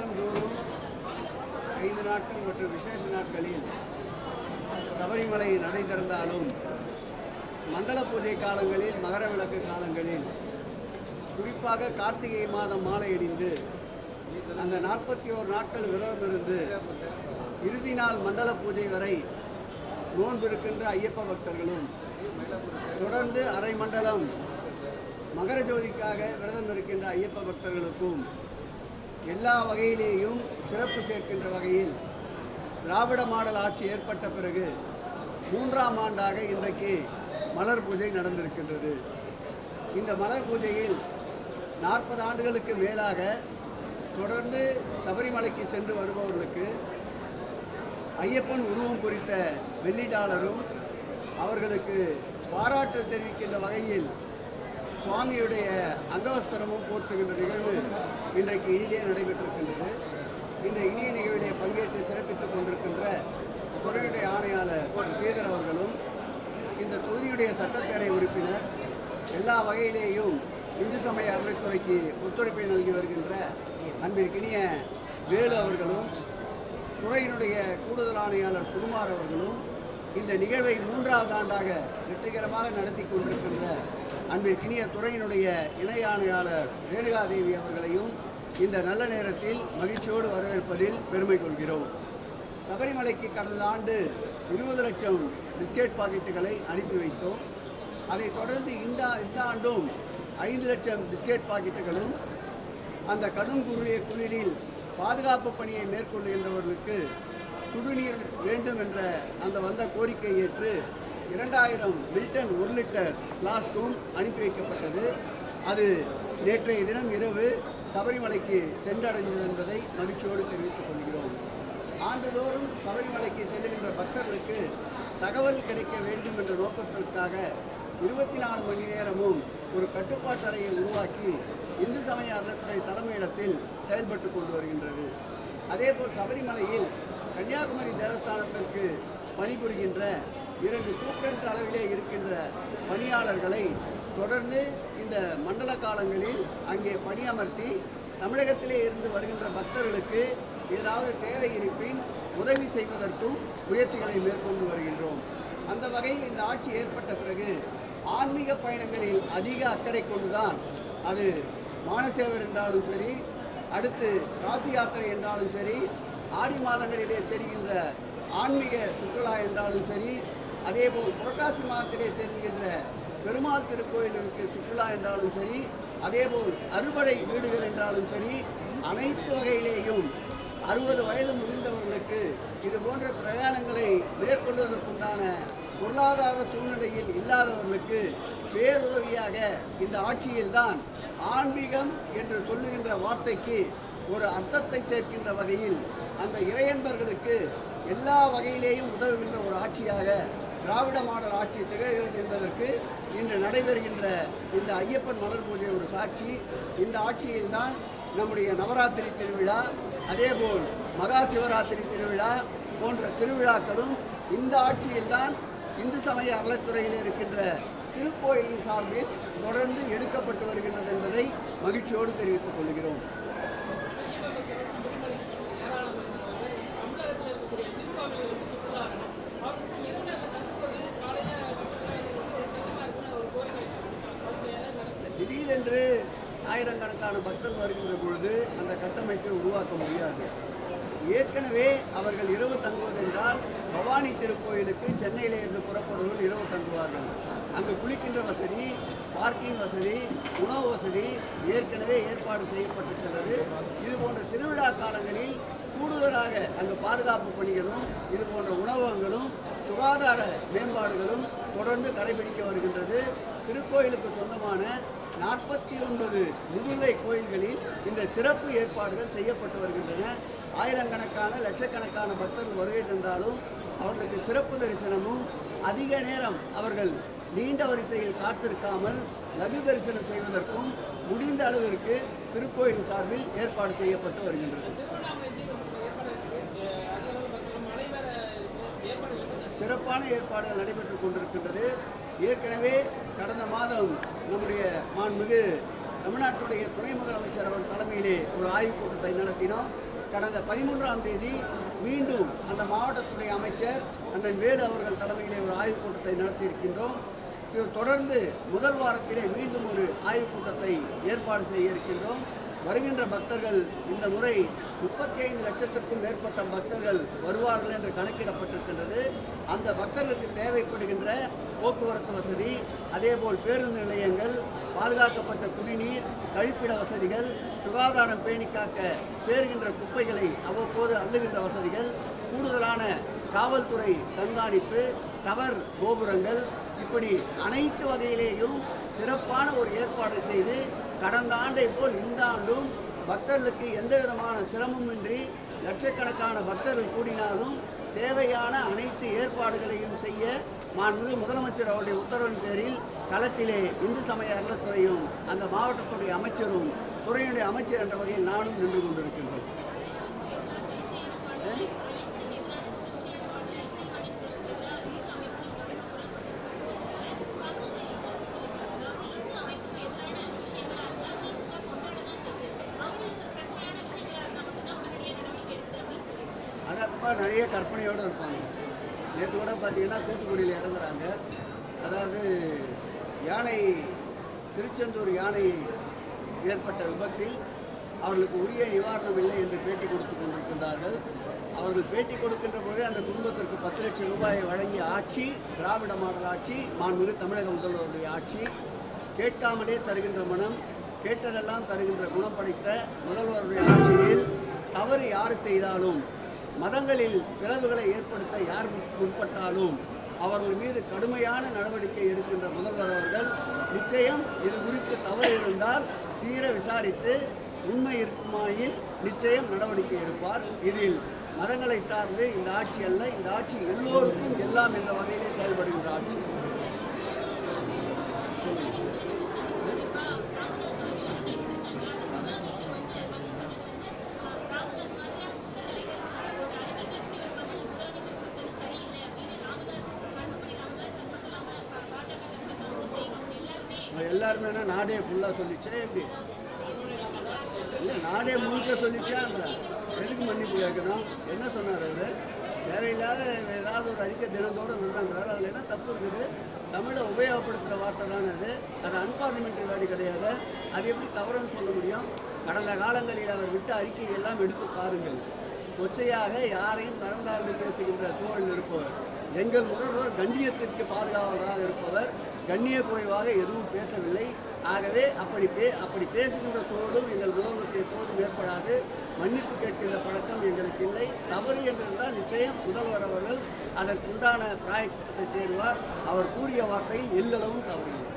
மாதந்தோறும் 5 நாட்கள் மற்றும் விசேஷ நாட்களில் சபரிமலை நடை திறந்தாலும் மண்டல பூஜை காலங்களில், மகர விளக்கு காலங்களில், குறிப்பாக கார்த்திகை மாதம் மாலை அணிந்து அந்த 41 நாட்கள் விரதம் இருந்து இறுதி நாள் மண்டல பூஜை வரை நோன்பு இருக்கின்ற ஐயப்ப பக்தர்களும், தொடர்ந்து அரை மண்டலம் மகர ஜோதிக்காக விரதம் இருக்கின்ற ஐயப்ப பக்தர்களுக்கும் எல்லா வகையிலேயும் சிறப்பு சேர்க்கின்ற வகையில் திராவிட மாடல் ஆட்சி ஏற்பட்ட பிறகு 3ஆம் ஆண்டாக இன்றைக்கு மலர் பூஜை நடந்திருக்கின்றது. இந்த மலர் பூஜையில் 40 ஆண்டுகளுக்கு மேலாக தொடர்ந்து சபரிமலைக்கு சென்று வருபவர்களுக்கு ஐயப்பன் உருவம் குறித்த வெள்ளி டாலரும், அவர்களுக்கு பாராட்டு தெரிவிக்கின்ற வகையில் சுவாமியுடைய அங்கவஸ்திரமும் போற்றுகின்ற நிகழ்வு இன்றைக்கு இனிதே நடைபெற்றிருக்கின்றது. இந்த இனிய நிகழ்விலே பங்கேற்று சிறப்பித்துக் கொண்டிருக்கின்ற துறையுடைய ஆணையாளர் ஸ்ரீதர் அவர்களும், இந்த தொகுதியுடைய சட்டப்பேரவை உறுப்பினர், எல்லா வகையிலேயும் இந்து சமய அறநிலைத்துறைக்கு ஒத்துழைப்பை நல்கி வருகின்ற அன்பிற்கினிய வேலு அவர்களும், துறையினுடைய கூடுதல் ஆணையாளர் சுகுமார் அவர்களும், இந்த நிகழ்வை 3ஆவது ஆண்டாக வெற்றிகரமாக நடத்தி கொண்டிருக்கின்ற அன்பிற்கினிய துறையினுடைய இணை ஆணையாளர் ரேணுகாதேவி அவர்களையும் இந்த நல்ல நேரத்தில் மகிழ்ச்சியோடு வரவேற்பதில் பெருமை கொள்கிறோம். சபரிமலைக்கு கடந்த ஆண்டு 20 லட்சம் பிஸ்கெட் பாக்கெட்டுகளை அனுப்பி வைத்தோம். அதைத் தொடர்ந்து இந்த ஆண்டும் 5 லட்சம் பிஸ்கெட் பாக்கெட்டுகளும், அந்த கடும் குளிரில் பாதுகாப்பு பணியை மேற்கொள்கின்றவர்களுக்கு சுடுநீர் வேண்டும் என்ற அந்த வந்த கோரிக்கையை ஏற்று 2000 மில்டன் 1 லிட்டர் ஃப்ளாஸ்கும் அனுப்பி வைக்கப்பட்டது. அது நேற்றைய தினம் இரவு சபரிமலைக்கு சென்றடைந்தது என்பதை மகிழ்ச்சியோடு தெரிவித்துக் கொள்கிறோம். ஆண்டுதோறும் சபரிமலைக்கு செல்லுகின்ற பக்தர்களுக்கு தகவல் கிடைக்க வேண்டும் என்ற நோக்கத்திற்காக 24 மணி நேரமும் ஒரு கட்டுப்பாட்டு அறையை உருவாக்கி இந்து சமய அறநிலைத்துறை தலைமையிடத்தில் செயல்பட்டு கொண்டு வருகின்றது. அதேபோல் சபரிமலையில் கன்னியாகுமரி தேவஸ்தானத்திற்கு பணிபுரிகின்ற 2 சூப்பரண்ட் அளவிலே இருக்கின்ற பணியாளர்களை தொடர்ந்து இந்த மண்டல காலங்களில் அங்கே பணியமர்த்தி தமிழகத்திலே இருந்து வருகின்ற பக்தர்களுக்கு ஏதாவது தேவை இருப்பின் உதவி செய்வதற்கும் முயற்சிகளை மேற்கொண்டு வருகின்றோம். அந்த வகையில் இந்த ஆட்சி ஏற்பட்ட பிறகு ஆன்மீக பயணங்களில் அதிக அக்கறை கொண்டுதான், அது மானசேவர் என்றாலும் சரி, அடுத்து காசி யாத்திரை என்றாலும் சரி, ஆடி மாதங்களிலே செல்கின்ற ஆன்மீக சுற்றுலா என்றாலும் சரி, அதேபோல் புரட்டாசி மாதத்திலே செல்கின்ற பெருமாள் திருக்கோயிலுக்கு சுற்றுலா என்றாலும் சரி, அதேபோல் அறுபடை வீடுகள் என்றாலும் சரி, அனைத்து வகையிலேயும் 60 வயது முதிர்ந்தவர்களுக்கு இது போன்ற பிரயாணங்களை மேற்கொள்வதற்குண்டான பொருளாதார சூழ்நிலையில் இல்லாதவர்களுக்கு பேருதவியாக இந்த ஆட்சியில்தான் ஆன்மீகம் என்று சொல்லுகின்ற வார்த்தைக்கு ஒரு அர்த்தத்தை சேர்க்கின்ற வகையில் அந்த இறையன்பர்களுக்கு எல்லா வகையிலேயும் உதவுகின்ற ஒரு ஆட்சியாக திராவிட மாடல் ஆட்சி திகழ்கிறது என்பதற்கு இன்று நடைபெறுகின்ற இந்த ஐயப்பன் மலர் பூஜை ஒரு சாட்சி. இந்த ஆட்சியில்தான் நம்முடைய நவராத்திரி திருவிழா, அதேபோல் மகா சிவராத்திரி திருவிழா போன்ற திருவிழாக்களும் இந்த ஆட்சியில்தான் இந்து சமய அறநிலைத்துறையில் இருக்கின்ற திருக்கோயிலின் சார்பில் தொடர்ந்து எடுக்கப்பட்டு வருகின்றது என்பதை மகிழ்ச்சியோடு தெரிவித்துக் கொள்கிறோம். திடீரென்று ஆயிரக்கணக்கான பக்தர்கள் வருகின்ற பொழுது அந்த கட்டமைப்பை உருவாக்க முடியாது. ஏற்கனவே அவர்கள் இரவு தங்குவதென்றால் பவானி திருக்கோயிலுக்கு சென்னையிலே இருந்து புறப்படுவர்கள் இரவு தங்குவார்கள். அங்கு குளிக்கின்ற வசதி, பார்க்கிங் வசதி, உணவு வசதி ஏற்கனவே ஏற்பாடு செய்யப்பட்டிருக்கிறது. இது போன்ற திருவிழா காலங்களில் கூடுதலாக அங்கு பாதுகாப்பு பணிகளும், இது போன்ற உணவகங்களும், சுகாதார மேம்பாடுகளும் தொடர்ந்து கடைபிடிக்க வருகின்றது. திருக்கோயிலுக்கு சொந்தமான 49 முதுநிலை கோயில்களில் இந்த சிறப்பு ஏற்பாடுகள் செய்யப்பட்டு வருகின்றன. ஆயிரக்கணக்கான லட்சக்கணக்கான பக்தர்கள் வருகை தந்தாலும் அவர்களுக்கு சிறப்பு தரிசனமும், அதிக நேரம் அவர்கள் நீண்ட வரிசையில் காத்திருக்காமல் லகு தரிசனம் செய்வதற்கும் முடிந்த அளவிற்கு திருக்கோயில் சார்பில் ஏற்பாடு செய்யப்பட்டு வருகின்றது. சிறப்பான ஏற்பாடுகள் நடைபெற்றுக் கொண்டிருக்கின்றது. ஏற்கனவே கடந்த மாதம் நம்முடைய மாண்புமிகு தமிழ்நாட்டுடைய துணை முதலமைச்சர் அவர்கள் தலைமையிலே ஒரு ஆய்வுக் கூட்டத்தை நடத்தினோம். கடந்த 13ஆம் தேதி மீண்டும் அந்த மாவட்டத்துடைய அமைச்சர் அண்ணன் வேலு அவர்கள் தலைமையிலே ஒரு ஆய்வுக் கூட்டத்தை நடத்தியிருக்கின்றோம். தொடர்ந்து முதல் வாரத்திலே மீண்டும் ஒரு ஆய்வுக் கூட்டத்தை ஏற்பாடு செய்ய இருக்கின்றோம். வருகின்ற பக்தர்கள் இந்த முறை 35 லட்சத்திற்கும் மேற்பட்ட பக்தர்கள் வருவார்கள் என்று கணக்கிடப்பட்டிருக்கின்றது. அந்த பக்தர்களுக்கு தேவைப்படுகின்ற போக்குவரத்து வசதி, அதேபோல் பேருந்து நிலையங்கள், பாதுகாக்கப்பட்ட குடிநீர், கழிப்பிட வசதிகள், சுகாதாரம் பேணி காக்க சேருகின்ற குப்பைகளை அவ்வப்போது அள்ளுகின்ற வசதிகள், கூடுதலான காவல்துறை கண்காணிப்பு, டவர் கோபுரங்கள், இப்படி அனைத்து வகையிலேயும் சிறப்பான ஒரு ஏற்பாடு செய்து கடந்த ஆண்டை போல் இந்த ஆண்டும் பக்தர்களுக்கு எந்த விதமான சிரமமின்றி லட்சக்கணக்கான பக்தர்கள் கூடினாலும் தேவையான அனைத்து ஏற்பாடுகளையும் செய்ய மாண்புமிகு முதலமைச்சர் அவருடைய உத்தரவின் பேரில் களத்திலே இந்து சமய அறத்துறையும் அந்த மாவட்டத்துடைய அமைச்சரும் துறையுடைய அமைச்சர் என்ற வகையில் நானும் நின்று கொண்டிருக்கின்றோம். நிறைய கற்பனையோடு இருப்பாங்க. நேற்று கூட பார்த்தீங்கன்னா தூத்துக்குடியில் இறங்குறாங்க. அதாவது யானை, திருச்செந்தூர் யானை ஏற்பட்ட விபத்தில் அவர்களுக்கு உரிய நிவாரணம் இல்லை என்று பேட்டி கொடுத்து கொண்டிருக்கின்றார்கள். அவர்கள் பேட்டி கொடுக்கின்ற போது அந்த குடும்பத்திற்கு 10 லட்சம் ரூபாயை வழங்கிய ஆட்சி திராவிட மாடல் ஆட்சி, மாண்புமிகு தமிழக முதல்வருடைய ஆட்சி. கேட்காமலே தருகின்ற மனம், கேட்டதெல்லாம் தருகின்ற குணம் படைத்த முதல்வருடைய ஆட்சியில் தவறு யார் செய்தாலும், மதங்களில் பிளவுகளை ஏற்படுத்த யார் முற்பட்டாலும் அவர்கள் மீது கடுமையான நடவடிக்கை எடுக்கின்ற முதல்வர் அவர்கள் நிச்சயம் இது குறித்து தவறு இருந்தால் தீர விசாரித்து உண்மை இருக்குமாயில் நிச்சயம் நடவடிக்கை எடுப்பார். இதில் மதங்களை சார்ந்து இந்த ஆட்சி அல்ல, இந்த ஆட்சி எல்லோருக்கும் எல்லாம் என்ற வகையிலே செயல்படுகின்ற ஆட்சி. எல்லாருமே நாடே ஃபுல்லாக சொல்லிச்சே, எப்படி இல்லை நாடே முழுக்க சொல்லிச்சா? அந்த எதுக்கு மன்னிப்பு கேட்கணும்? என்ன சொன்னார் அவர்? தேவையில்லாத ஏதாவது ஒரு அறிக்கை தினத்தோடு விடுறாங்கிறாரு. அதில் என்ன தப்பு இருக்குது? தமிழை உபயோகப்படுத்துகிற வார்த்தை தானே அது. அது அன்பார்லிமெண்ட்ரி வேர்டு கிடையாது. அது எப்படி தவறுன்னு சொல்ல முடியும்? கடந்த காலங்களில் அவர் விட்ட அறிக்கையை எல்லாம் எடுத்து பாருங்கள். கொச்சையாக யாரையும் தரந்தாழ்ந்து பேசுகின்ற சூழல் இருப்பவர், எங்கள் முதல்வர் கண்ணியத்திற்கு பாதுகாவலராக இருப்பவர், கண்ணிய குறைவாக எதுவும் பேசவில்லை. ஆகவே அப்படி பேசுகின்ற சூழலும் எங்கள் முதல்வருக்கு எப்போதும் ஏற்படாது. மன்னிப்பு கேட்கின்ற பழக்கம் எங்களுக்கு இல்லை. தவறு என்றிருந்தால் நிச்சயம் முதல்வர் அவர்கள் அதற்குண்டான பிராயச்சித்தத்தை தேடுவார். அவர் கூறிய வார்த்தையில் எல்லளவும் தவறு இல்லை.